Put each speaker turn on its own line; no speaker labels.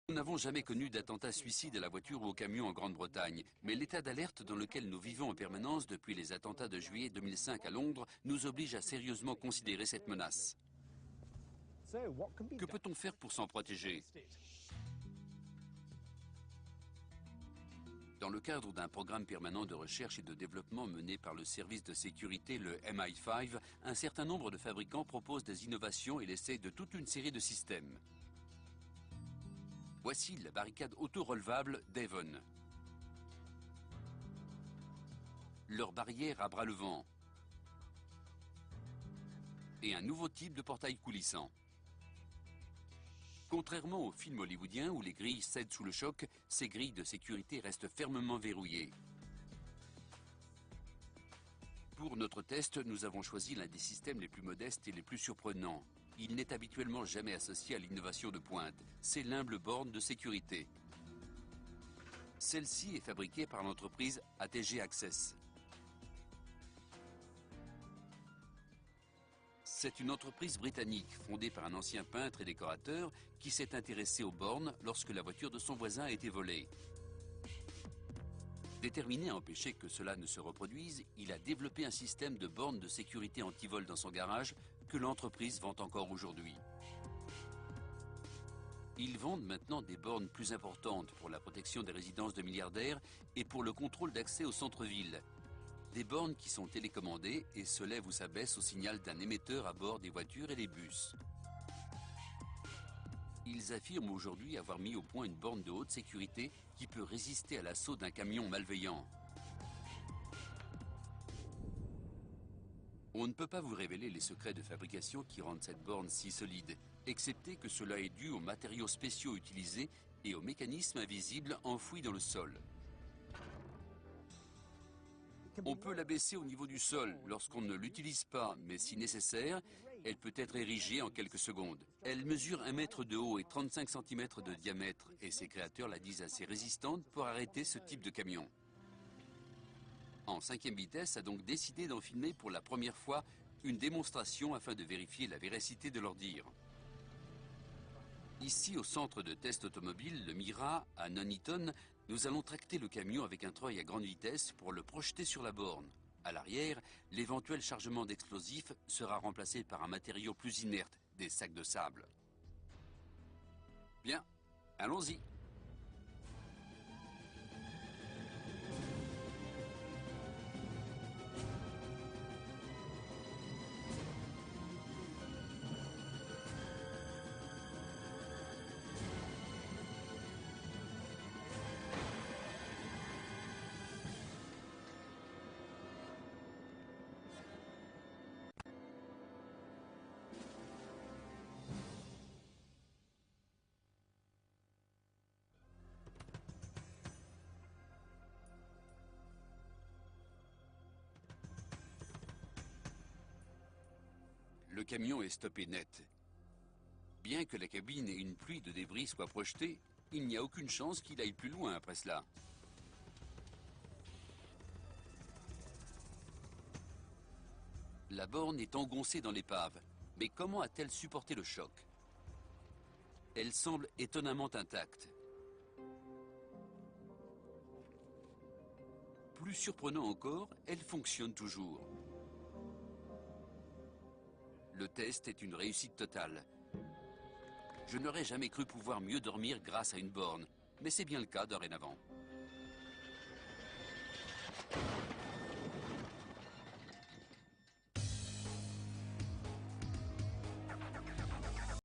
Nous n'avons jamais connu d'attentat suicide à la voiture ou au camion en Grande-Bretagne, mais l'état d'alerte dans lequel nous vivons en permanence depuis les attentats de juillet 2005 à Londres nous oblige à sérieusement considérer cette menace. Que peut-on faire pour s'en protéger? Dans le cadre d'un programme permanent de recherche et de développement mené par le service de sécurité, le MI5, un certain nombre de fabricants proposent des innovations et l'essai de toute une série de systèmes. Voici la barricade auto-relevable Devon. Leur barrière à bras levant. Et un nouveau type de portail coulissant. Contrairement aux films hollywoodiens où les grilles cèdent sous le choc, ces grilles de sécurité restent fermement verrouillées. Pour notre test, nous avons choisi l'un des systèmes les plus modestes et les plus surprenants. Il n'est habituellement jamais associé à l'innovation de pointe. C'est l'humble borne de sécurité. Celle-ci est fabriquée par l'entreprise ATG Access. C'est une entreprise britannique fondée par un ancien peintre et décorateur qui s'est intéressé aux bornes lorsque la voiture de son voisin a été volée. Déterminé à empêcher que cela ne se reproduise, il a développé un système de bornes de sécurité anti-vol dans son garage que l'entreprise vend encore aujourd'hui. Ils vendent maintenant des bornes plus importantes pour la protection des résidences de milliardaires et pour le contrôle d'accès au centre-ville. Des bornes qui sont télécommandées et se lèvent ou s'abaissent au signal d'un émetteur à bord des voitures et des bus. Ils affirment aujourd'hui avoir mis au point une borne de haute sécurité qui peut résister à l'assaut d'un camion malveillant. On ne peut pas vous révéler les secrets de fabrication qui rendent cette borne si solide, excepté que cela est dû aux matériaux spéciaux utilisés et aux mécanismes invisibles enfouis dans le sol. On peut l'abaisser au niveau du sol lorsqu'on ne l'utilise pas, mais si nécessaire, elle peut être érigée en quelques secondes. Elle mesure 1 mètre de haut et 35 cm de diamètre, et ses créateurs la disent assez résistante pour arrêter ce type de camion. En 5e vitesse a donc décidé d'en filmer pour la première fois une démonstration afin de vérifier la véracité de leur dire. Ici, au centre de test automobile, le Mira, à Nuneaton, nous allons tracter le camion avec un treuil à grande vitesse pour le projeter sur la borne. À l'arrière, l'éventuel chargement d'explosifs sera remplacé par un matériau plus inerte, des sacs de sable. Bien, allons-y. Le camion est stoppé net. Bien que la cabine et une pluie de débris soient projetées, il n'y a aucune chance qu'il aille plus loin après cela. La borne est engoncée dans l'épave, mais comment a-t-elle supporté le choc? Elle semble étonnamment intacte. Plus surprenant encore, elle fonctionne toujours. Le test est une réussite totale. Je n'aurais jamais cru pouvoir mieux dormir grâce à une borne, mais c'est bien le cas dorénavant.